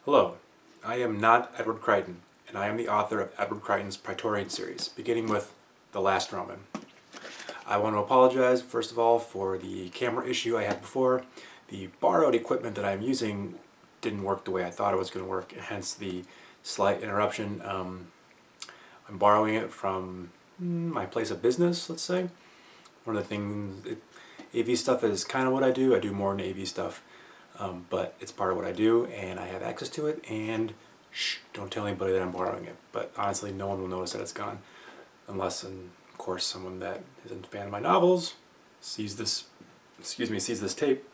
Hello, I am not Edward Crichton, and I am the author of Edward Crichton's Praetorian series, beginning with The Last Roman. I want to apologize, first of all, for the camera issue I had before. The borrowed equipment that I'm using didn't work the way I thought it was going to work, hence the slight interruption. I'm borrowing it from my place of business, let's say. One of the things, AV stuff is kind of what I do. I do more than AV stuff. But it's part of what I do, and I have access to it, and shh, don't tell anybody that I'm borrowing it. But honestly, no one will notice that it's gone, unless, and of course, someone that is a fan of my novels sees this, sees this tape,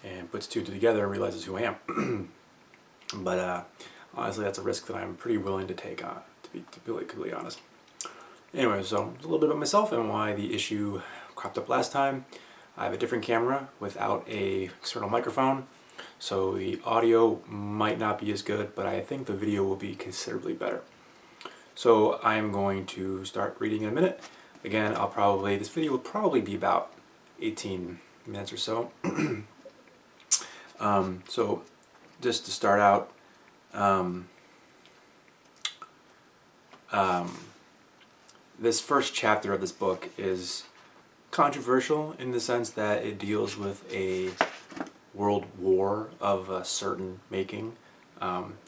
and puts two and two together and realizes who I am. But honestly, that's a risk that I'm pretty willing to take on, to be completely honest. Anyway, so a little bit about myself and why the issue cropped up last time. I have a different camera without a external microphone, so the audio might not be as good, but I think the video will be considerably better. So I'm going to start reading in a minute. Again, this video will probably be about 18 minutes or so. So just to start out, this first chapter of this book is controversial in the sense that it deals with a world war of a certain making.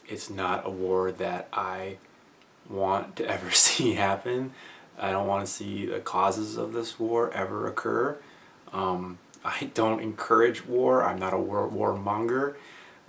It's not a war that I want to ever see happen. I don't want to see the causes of this war ever occur. I don't encourage war. I'm not a warmonger.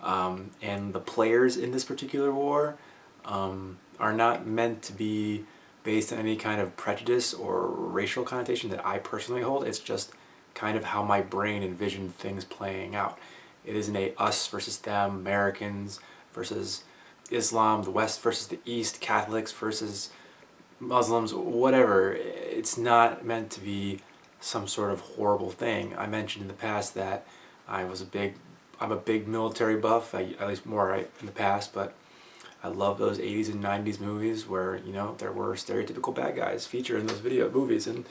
And the players in this particular war are not meant to be based on any kind of prejudice or racial connotation that I personally hold. It's just kind of how my brain envisioned things playing out. It isn't a us versus them, Americans versus Islam, the West versus the East, Catholics versus Muslims, whatever. It's not meant to be some sort of horrible thing. I mentioned in the past that I'm a big military buff, at least more in the past, but I love those 80s and 90s movies where, you know, there were stereotypical bad guys featured in those movies, and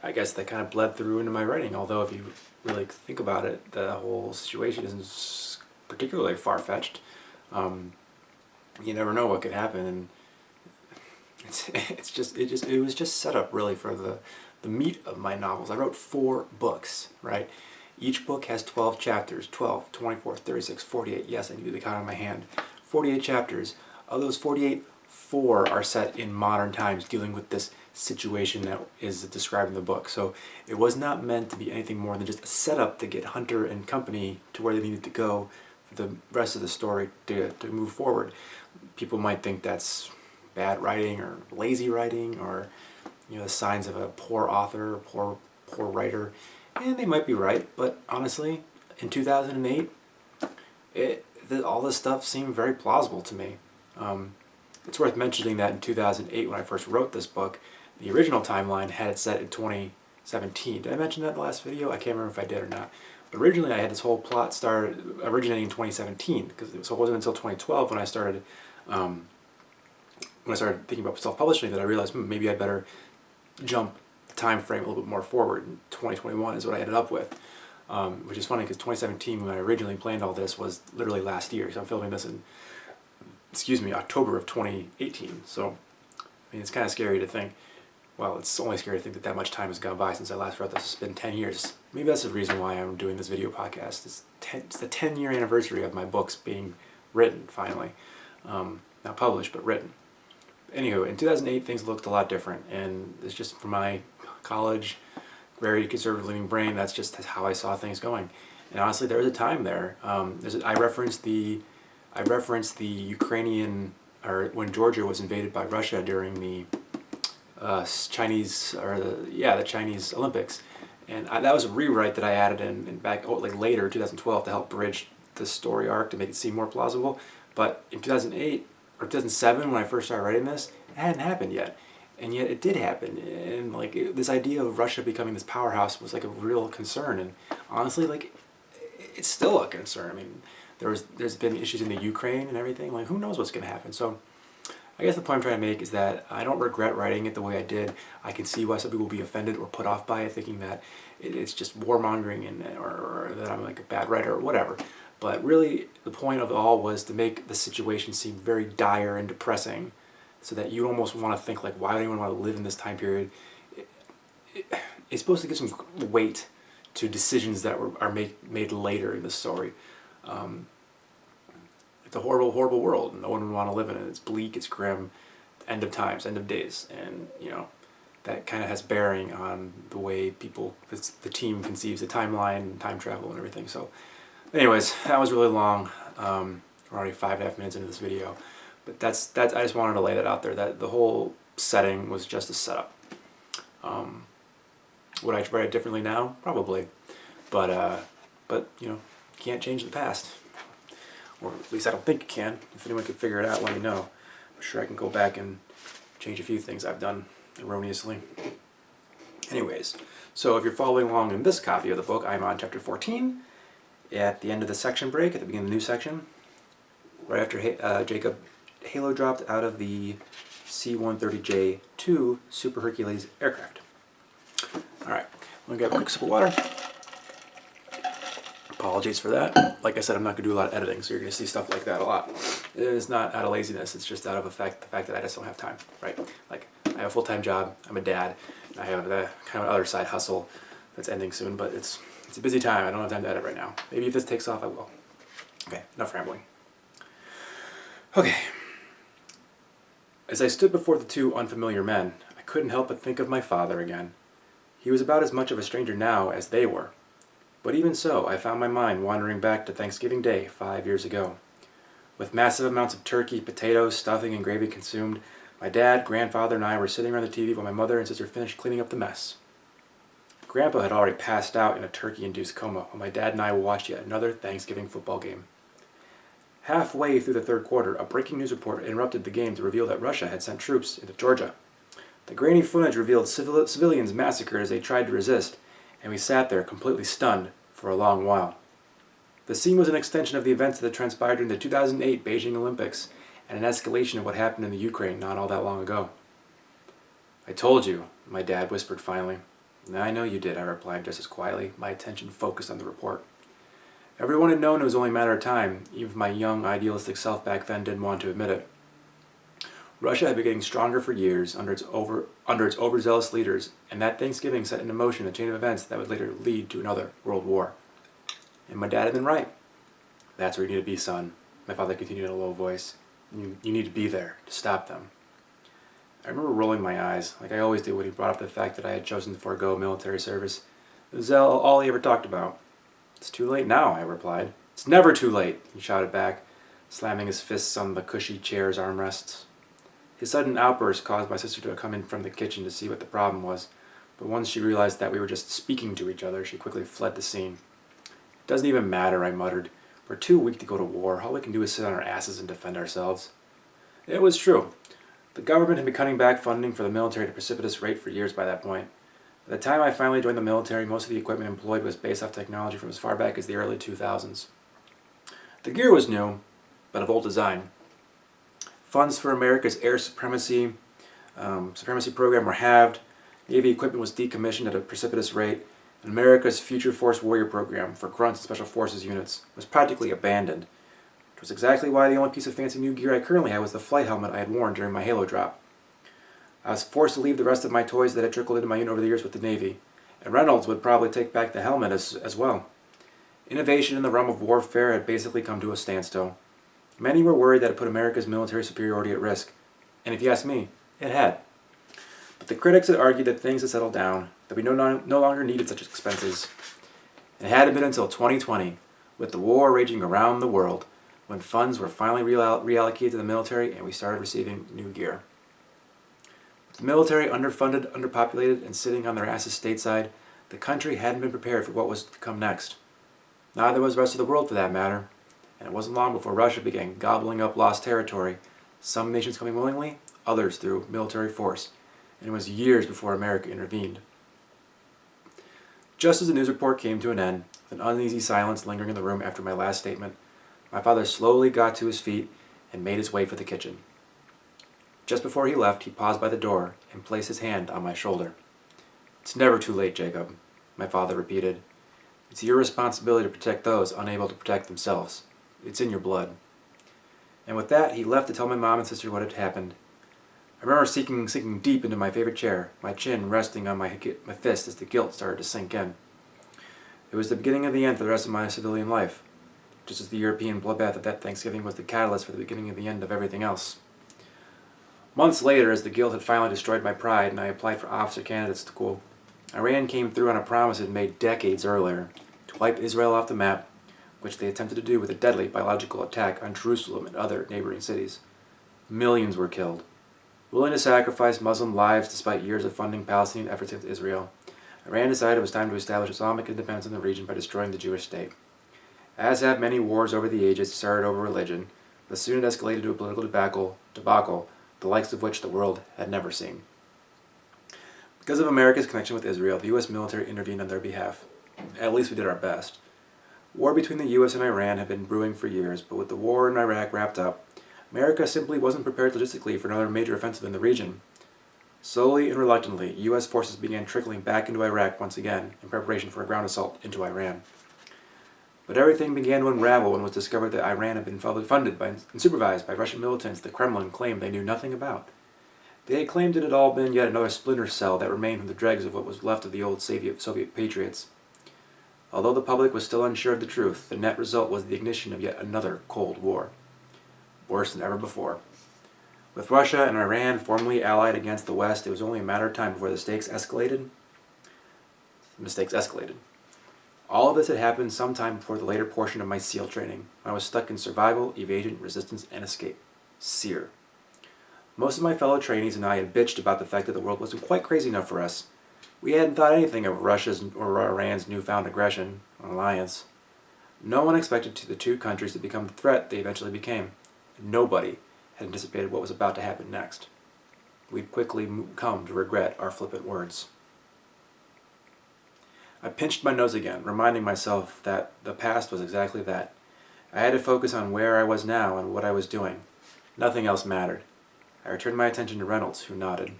I guess that kind of bled through into my writing, although if you really think about it, the whole situation isn't particularly far-fetched. You never know what could happen, and it was just set up really for the meat of my novels. I wrote 4 books, right? Each book has 12 chapters, 12, 24, 36, 48, yes, I can do the count on my hand. 48 chapters. Of those 48, 4 are set in modern times, dealing with this situation that is described in the book. So it was not meant to be anything more than just a setup to get Hunter and company to where they needed to go for the rest of the story to move forward. People might think that's bad writing or lazy writing, or, you know, the signs of a poor author, poor writer, and they might be right. But honestly, in 2008, all this stuff seemed very plausible to me. It's worth mentioning that in 2008, when I first wrote this book, the original timeline had it set in 2017. Did I mention that in the last video? I can't remember if I did or not. But originally, I had this whole plot originating in 2017, so it wasn't until 2012 when I started thinking about self-publishing that I realized maybe I'd better jump the time frame a little bit more forward. And 2021 is what I ended up with. Which is funny because 2017, when I originally planned all this, was literally last year. So I'm filming this in, October of 2018. So, I mean, it's kind of scary to think, well, it's only scary to think that much time has gone by since I last wrote this. It's been 10 years. Maybe that's the reason why I'm doing this video podcast. It's the 10-year anniversary of my books being written, finally. Not published, but written. Anywho, in 2008, things looked a lot different. And it's just from my college, very conservative leaning brain, that's just how I saw things going. And honestly, there was a time there. I referenced the Ukrainian, or when Georgia was invaded by Russia during the Chinese Olympics, and that was a rewrite that I added in back later, 2012, to help bridge the story arc to make it seem more plausible. But in 2008 or 2007, when I first started writing this, it hadn't happened yet. And yet it did happen, and this idea of Russia becoming this powerhouse was a real concern, and honestly, it's still a concern. I mean, there's been issues in the Ukraine and everything. Who knows what's going to happen? So I guess the point I'm trying to make is that I don't regret writing it the way I did. I can see why some people will be offended or put off by it, thinking that it's just warmongering or that I'm a bad writer or whatever. But really, the point of it all was to make the situation seem very dire and depressing, so that you almost want to think, like, why would anyone want to live in this time period? It's supposed to give some weight to decisions that are made later in the story. It's a horrible, horrible world. No one would want to live in it. It's bleak, it's grim, end of times, end of days. And, that kind of has bearing on the way the team conceives the timeline, time travel, and everything. So, anyways, that was really long. We're already 5.5 minutes into this video. But that's I just wanted to lay that out there, that the whole setting was just a setup. Would I write it differently now? Probably. But can't change the past. Or at least I don't think you can. If anyone could figure it out, let me know. I'm sure I can go back and change a few things I've done erroneously. Anyways, so if you're following along in this copy of the book, I'm on chapter 14. At the end of the section break, at the beginning of the new section, right after Jacob halo dropped out of the C-130J-2 Super Hercules aircraft. Alright, I'm going to grab a quick sip of water. Apologies for that. Like I said, I'm not going to do a lot of editing, so you're going to see stuff like that a lot. It's not out of laziness, it's just out of the fact that I just don't have time, right? Like, I have a full-time job, I'm a dad, and I have the kind of other side hustle that's ending soon, but it's a busy time. I don't have time to edit right now. Maybe if this takes off, I will. Okay, enough rambling. Okay. As I stood before the two unfamiliar men, I couldn't help but think of my father again. He was about as much of a stranger now as they were. But even so, I found my mind wandering back to Thanksgiving Day 5 years ago. With massive amounts of turkey, potatoes, stuffing, and gravy consumed, my dad, grandfather, and I were sitting around the TV while my mother and sister finished cleaning up the mess. Grandpa had already passed out in a turkey-induced coma while my dad and I watched yet another Thanksgiving football game. Halfway through the third quarter, a breaking news report interrupted the game to reveal that Russia had sent troops into Georgia. The grainy footage revealed civilians massacred as they tried to resist, and we sat there completely stunned for a long while. The scene was an extension of the events that had transpired during the 2008 Beijing Olympics and an escalation of what happened in the Ukraine not all that long ago. "I told you," my dad whispered finally. "I know you did," I replied just as quietly, my attention focused on the report. Everyone had known it was only a matter of time, even if my young, idealistic self back then didn't want to admit it. Russia had been getting stronger for years under its overzealous leaders, and that Thanksgiving set into motion a chain of events that would later lead to another world war. And my dad had been right. "That's where you need to be, son," my father continued in a low voice. You need to be there to stop them." I remember rolling my eyes, like I always did when he brought up the fact that I had chosen to forego military service. It was all he ever talked about. "It's too late now," I replied. "It's never too late," he shouted back, slamming his fists on the cushy chair's armrests. His sudden outburst caused my sister to come in from the kitchen to see what the problem was, but once she realized that we were just speaking to each other, she quickly fled the scene. "It doesn't even matter," I muttered. "We're too weak to go to war. All we can do is sit on our asses and defend ourselves." It was true. The government had been cutting back funding for the military at a precipitous rate for years by that point. By the time I finally joined the military, most of the equipment employed was based off technology from as far back as the early 2000s. The gear was new, but of old design. Funds for America's air supremacy program were halved, Navy equipment was decommissioned at a precipitous rate, and America's Future Force Warrior program for grunts and special forces units was practically abandoned, which was exactly why the only piece of fancy new gear I currently had was the flight helmet I had worn during my halo drop. I was forced to leave the rest of my toys that had trickled into my unit over the years with the Navy, and Reynolds would probably take back the helmet as well. Innovation in the realm of warfare had basically come to a standstill. Many were worried that it put America's military superiority at risk, and if you ask me, it had. But the critics had argued that things had settled down, that we no longer needed such expenses. It hadn't been until 2020, with the war raging around the world, when funds were finally reallocated to the military and we started receiving new gear. With the military underfunded, underpopulated, and sitting on their asses stateside, the country hadn't been prepared for what was to come next. Neither was the rest of the world for that matter, and it wasn't long before Russia began gobbling up lost territory, some nations coming willingly, others through military force, and it was years before America intervened. Just as the news report came to an end, with an uneasy silence lingering in the room after my last statement, my father slowly got to his feet and made his way for the kitchen. Just before he left, he paused by the door and placed his hand on my shoulder. "It's never too late, Jacob," my father repeated. It's your responsibility to protect those unable to protect themselves. It's in your blood. And with that, he left to tell my mom and sister what had happened. I remember sinking deep into my favorite chair, my chin resting on my fist as the guilt started to sink in. It was the beginning of the end for the rest of my civilian life, just as the European bloodbath of that Thanksgiving was the catalyst for the beginning of the end of everything else. Months later, as the guilt had finally destroyed my pride and I applied for officer candidate school, Iran came through on a promise it had made decades earlier to wipe Israel off the map, which they attempted to do with a deadly biological attack on Jerusalem and other neighboring cities. Millions were killed. Willing to sacrifice Muslim lives despite years of funding Palestinian efforts against Israel, Iran decided it was time to establish Islamic independence in the region by destroying the Jewish state. As have many wars over the ages started over religion, but soon it escalated to a political debacle, the likes of which the world had never seen. Because of America's connection with Israel, the U.S. military intervened on their behalf. At least we did our best. War between the U.S. and Iran had been brewing for years, but with the war in Iraq wrapped up, America simply wasn't prepared logistically for another major offensive in the region. Slowly and reluctantly, U.S. forces began trickling back into Iraq once again in preparation for a ground assault into Iran. But everything began to unravel when it was discovered that Iran had been funded and supervised by Russian militants the Kremlin claimed they knew nothing about. They had claimed it had all been yet another splinter cell that remained from the dregs of what was left of the old Soviet patriots. Although the public was still unsure of the truth, the net result was the ignition of yet another Cold War. Worse than ever before. With Russia and Iran formally allied against the West, it was only a matter of time before the mistakes escalated. All of this had happened sometime before the later portion of my SEAL training, when I was stuck in survival, evasion, resistance, and escape. SEER. Most of my fellow trainees and I had bitched about the fact that the world wasn't quite crazy enough for us. We hadn't thought anything of Russia's or Iran's newfound aggression, or alliance. No one expected the two countries to become the threat they eventually became. Nobody had anticipated what was about to happen next. We'd quickly come to regret our flippant words. I pinched my nose again, reminding myself that the past was exactly that. I had to focus on where I was now and what I was doing. Nothing else mattered. I returned my attention to Reynolds, who nodded.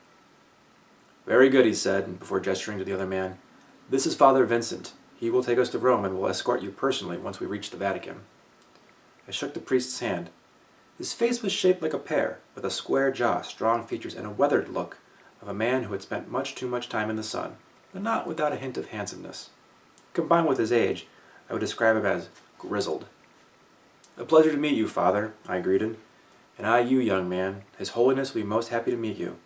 "Very good," he said, before gesturing to the other man. "This is Father Vincent. He will take us to Rome and will escort you personally once we reach the Vatican." I shook the priest's hand. His face was shaped like a pear, with a square jaw, strong features, and a weathered look of a man who had spent much too much time in the sun, but not without a hint of handsomeness. Combined with his age, I would describe him as grizzled. "A pleasure to meet you, Father," I greeted. "And I you, young man. His Holiness will be most happy to meet you."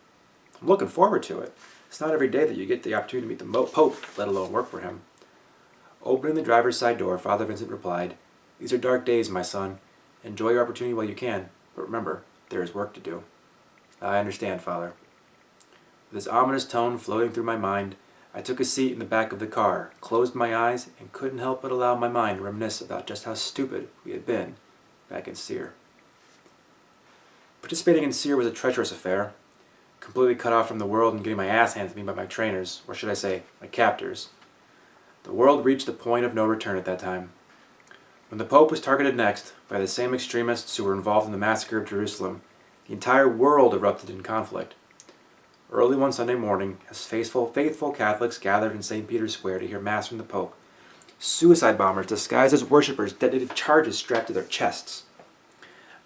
"I'm looking forward to it. It's not every day that you get the opportunity to meet the Pope, let alone work for him." Opening the driver's side door, Father Vincent replied, "These are dark days, my son. Enjoy your opportunity while you can, but remember, there is work to do." "I understand, Father." With this ominous tone floating through my mind, I took a seat in the back of the car, closed my eyes, and couldn't help but allow my mind to reminisce about just how stupid we had been back in SEER. Participating in SEER was a treacherous affair. Completely cut off from the world and getting my ass handed to me by my trainers, or should I say, my captors. The world reached the point of no return at that time. When the Pope was targeted next by the same extremists who were involved in the massacre of Jerusalem, the entire world erupted in conflict. Early one Sunday morning, as faithful Catholics gathered in St. Peter's Square to hear Mass from the Pope, suicide bombers disguised as worshippers detonated charges strapped to their chests.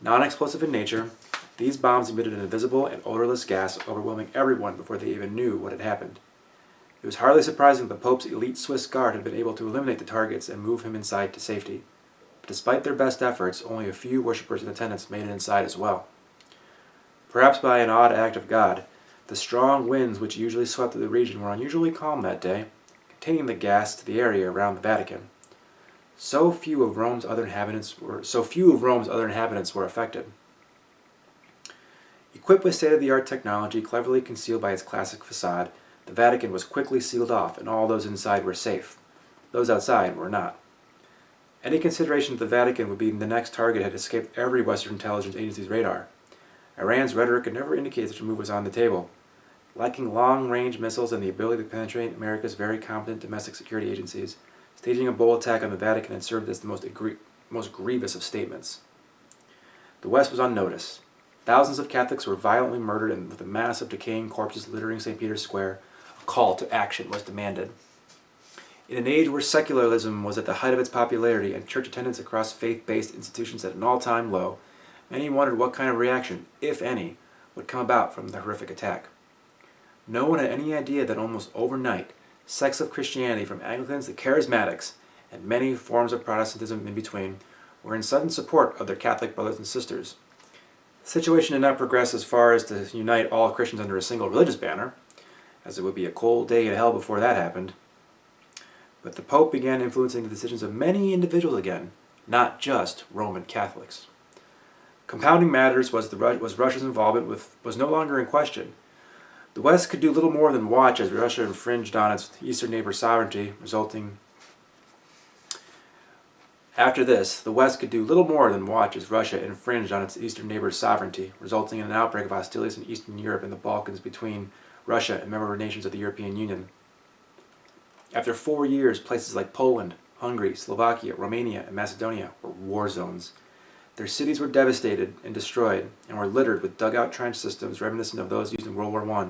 Non-explosive in nature, these bombs emitted an invisible and odorless gas, overwhelming everyone before they even knew what had happened. It was hardly surprising that the Pope's elite Swiss Guard had been able to eliminate the targets and move him inside to safety. But despite their best efforts, only a few worshippers and attendants made it inside as well. Perhaps by an odd act of God, the strong winds which usually swept through the region were unusually calm that day, containing the gas to the area around the Vatican. So few of Rome's other inhabitants were affected. Equipped with state-of-the-art technology cleverly concealed by its classic facade, the Vatican was quickly sealed off, and all those inside were safe. Those outside were not. Any consideration that the Vatican would be the next target had escaped every Western intelligence agency's radar. Iran's rhetoric had never indicated such a move was on the table. Lacking long-range missiles and the ability to penetrate America's very competent domestic security agencies, staging a bold attack on the Vatican had served as the most grievous of statements. The West was on notice. Thousands of Catholics were violently murdered, and with a mass of decaying corpses littering St. Peter's Square, a call to action was demanded. In an age where secularism was at the height of its popularity and church attendance across faith-based institutions at an all-time low, many wondered what kind of reaction, if any, would come about from the horrific attack. No one had any idea that almost overnight, sects of Christianity, from Anglicans to Charismatics, and many forms of Protestantism in between, were in sudden support of their Catholic brothers and sisters. The situation did not progress as far as to unite all Christians under a single religious banner, as it would be a cold day in hell before that happened. But the Pope began influencing the decisions of many individuals again, not just Roman Catholics. Compounding matters was Russia's involvement was no longer in question. The West could do little more than watch as Russia infringed on its eastern neighbor's sovereignty, After this, the West could do little more than watch as Russia infringed on its eastern neighbor's sovereignty, resulting in an outbreak of hostilities in Eastern Europe and the Balkans between Russia and member nations of the European Union. After 4 years, places like Poland, Hungary, Slovakia, Romania, and Macedonia were war zones. Their cities were devastated and destroyed, and were littered with dugout trench systems reminiscent of those used in World War I,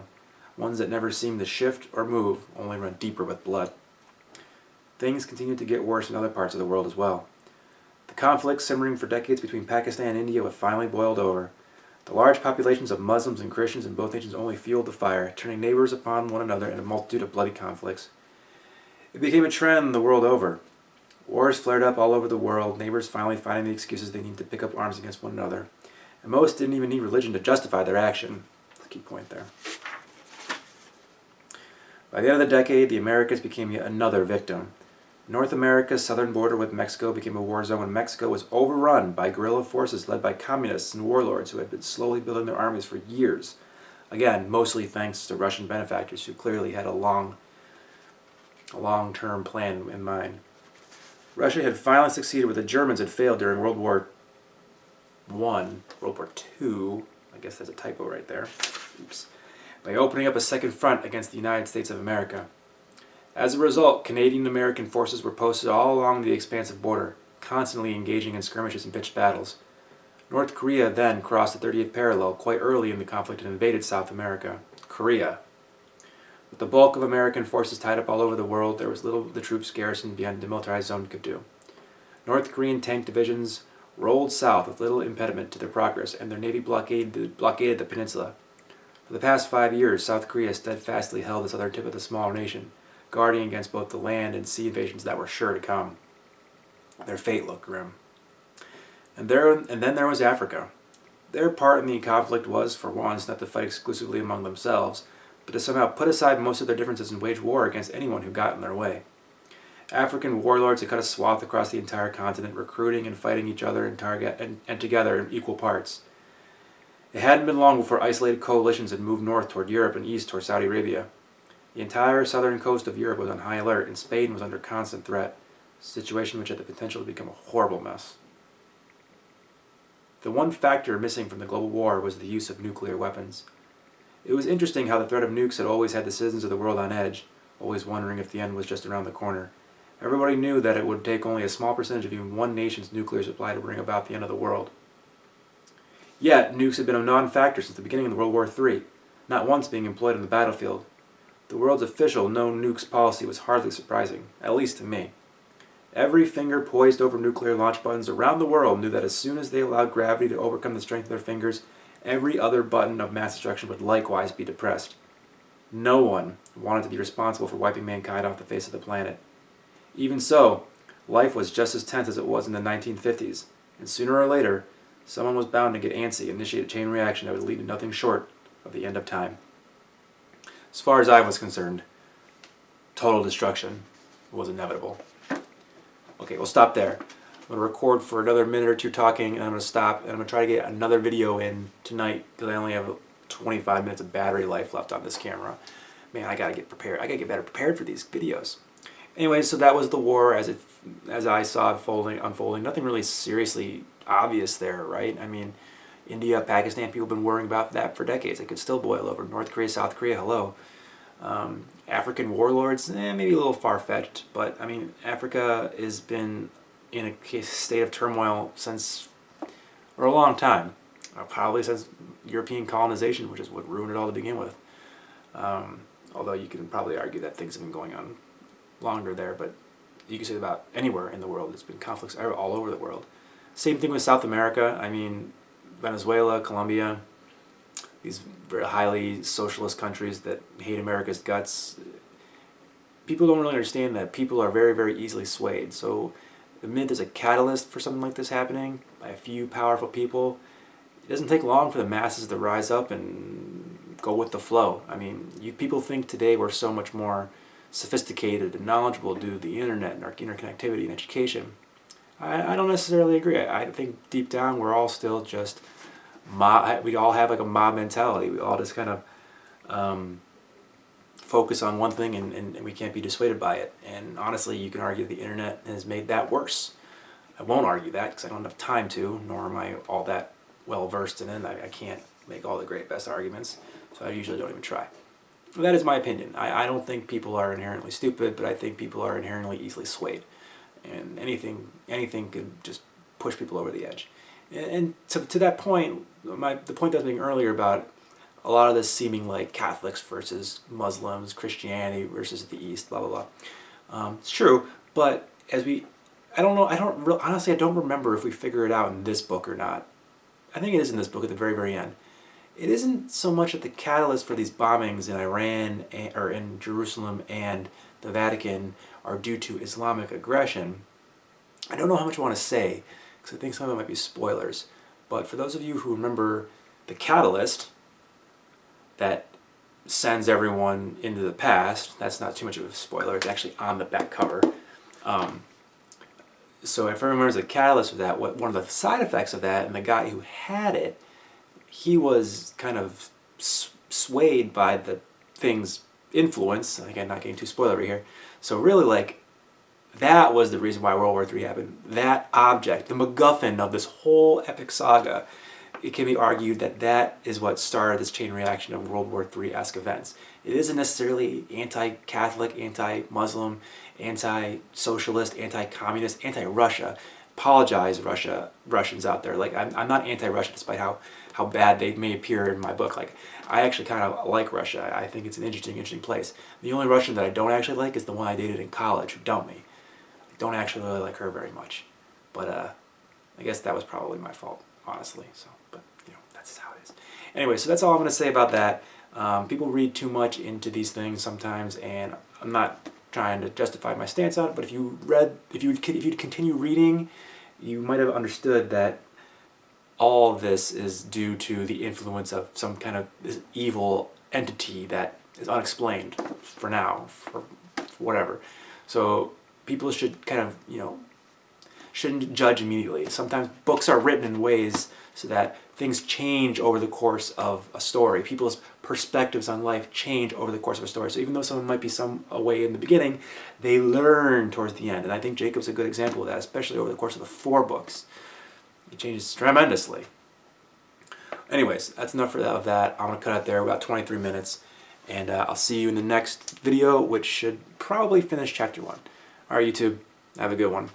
ones that never seemed to shift or move, only run deeper with blood. Things continued to get worse in other parts of the world as well. The conflict simmering for decades between Pakistan and India had finally boiled over. The large populations of Muslims and Christians in both nations only fueled the fire, turning neighbors upon one another in a multitude of bloody conflicts. It became a trend the world over. Wars flared up all over the world, neighbors finally finding the excuses they needed to pick up arms against one another. And most didn't even need religion to justify their action. That's a key point there. By the end of the decade, the Americas became yet another victim. North America's southern border with Mexico became a war zone when Mexico was overrun by guerrilla forces led by communists and warlords who had been slowly building their armies for years. Again, mostly thanks to Russian benefactors who clearly had a long-term plan in mind. Russia had finally succeeded where the Germans had failed during World War I, World War II, I guess that's a typo right there, oops, by opening up a second front against the United States of America. As a result, Canadian-American forces were posted all along the expansive border, constantly engaging in skirmishes and pitched battles. North Korea then crossed the 30th parallel quite early in the conflict and invaded South America. Korea. With the bulk of American forces tied up all over the world, there was little the troops garrisoned behind the demilitarized zone could do. North Korean tank divisions rolled south with little impediment to their progress, and their navy blockaded the peninsula. For the past 5 years, South Korea steadfastly held the southern tip of the smaller nation, guarding against both the land and sea invasions that were sure to come. Their fate looked grim. And then there was Africa. Their part in the conflict was, for once, not to fight exclusively among themselves, but to somehow put aside most of their differences and wage war against anyone who got in their way. African warlords had cut a swath across the entire continent, recruiting and fighting each other and together in equal parts. It hadn't been long before isolated coalitions had moved north toward Europe and east toward Saudi Arabia. The entire southern coast of Europe was on high alert, and Spain was under constant threat, a situation which had the potential to become a horrible mess. The one factor missing from the global war was the use of nuclear weapons. It was interesting how the threat of nukes had always had the citizens of the world on edge, always wondering if the end was just around the corner. Everybody knew that it would take only a small percentage of even one nation's nuclear supply to bring about the end of the world. Yet, nukes had been a non-factor since the beginning of World War III, not once being employed on the battlefield. The world's official no-nukes policy was hardly surprising, at least to me. Every finger poised over nuclear launch buttons around the world knew that as soon as they allowed gravity to overcome the strength of their fingers, every other button of mass destruction would likewise be depressed. No one wanted to be responsible for wiping mankind off the face of the planet. Even so, life was just as tense as it was in the 1950s, and sooner or later, someone was bound to get antsy and initiate a chain reaction that would lead to nothing short of the end of time. As far as I was concerned, total destruction was inevitable. Okay, we'll stop there. I'm going to record for another minute or two talking, and I'm going to stop, and I'm going to try to get another video in tonight, because I only have 25 minutes of battery life left on this camera. Man, I got to get prepared. I got to get better prepared for these videos. Anyway, so that was the war as I saw it unfolding. Nothing really seriously obvious there, right? I mean, India, Pakistan, people have been worrying about that for decades. It could still boil over. North Korea, South Korea, hello. African warlords, maybe a little far-fetched, but I mean, Africa has been in a state of turmoil for a long time, probably since European colonization, which is what ruined it all to begin with. Although you can probably argue that things have been going on longer there, but you can say about anywhere in the world. There's been conflicts all over the world. Same thing with South America. I mean, Venezuela, Colombia, these very highly socialist countries that hate America's guts. People don't really understand that people are very, very easily swayed. So the minute there's a catalyst for something like this happening by a few powerful people, it doesn't take long for the masses to rise up and go with the flow. I mean, people think today we're so much more sophisticated and knowledgeable due to the internet and our interconnectivity and education. I don't necessarily agree. I think deep down we're all still just we all have like a mob mentality. We all just kind of focus on one thing and we can't be dissuaded by it. And honestly, you can argue the internet has made that worse. I won't argue that because I don't have time to, nor am I all that well versed in it. I can't make all the great best arguments, so I usually don't even try. But that is my opinion. I don't think people are inherently stupid, but I think people are inherently easily swayed. And anything could just push people over the edge. And to that point, the point I was making earlier about a lot of this seeming like Catholics versus Muslims, Christianity versus the East, blah blah blah. It's true, but honestly, I don't remember if we figure it out in this book or not. I think it is in this book at the very, very end. It isn't so much that the catalyst for these bombings in Iran or in Jerusalem and the Vatican are due to Islamic aggression. I don't know how much I want to say, because I think some of it might be spoilers. But for those of you who remember the catalyst that sends everyone into the past, that's not too much of a spoiler, it's actually on the back cover. So if everyone remembers the catalyst of that, one of the side effects of that, and the guy who had it, he was kind of swayed by the thing's influence. Again, not getting too spoilery here. So really, like, that was the reason why World War III happened. That object, the MacGuffin of this whole epic saga, it can be argued that that is what started this chain reaction of World War III-esque events. It isn't necessarily anti-Catholic, anti-Muslim, anti-socialist, anti-communist, anti-Russia. Apologize, Russians out there. Like, I'm not anti-Russia, despite how bad they may appear in my book. Like, I actually kind of like Russia. I think it's an interesting place. The only Russian that I don't actually like is the one I dated in college who dumped me. I don't actually really like her very much. But I guess that was probably my fault, honestly. So, but that's how it is. Anyway, so that's all I'm going to say about that. People read too much into these things sometimes, and I'm not trying to justify my stance on it. But if you'd continue reading, you might have understood that all of this is due to the influence of some kind of this evil entity that is unexplained for now, for whatever. So people should kind of, shouldn't judge immediately. Sometimes books are written in ways so that things change over the course of a story. People's perspectives on life change over the course of a story. So even though someone might be some away in the beginning, they learn towards the end. And I think Jacob's a good example of that, especially over the course of the 4 books. It changes tremendously. Anyways, that's enough of that. I'm going to cut it there, about 23 minutes. And I'll see you in the next video, which should probably finish chapter 1. All right, YouTube, have a good one.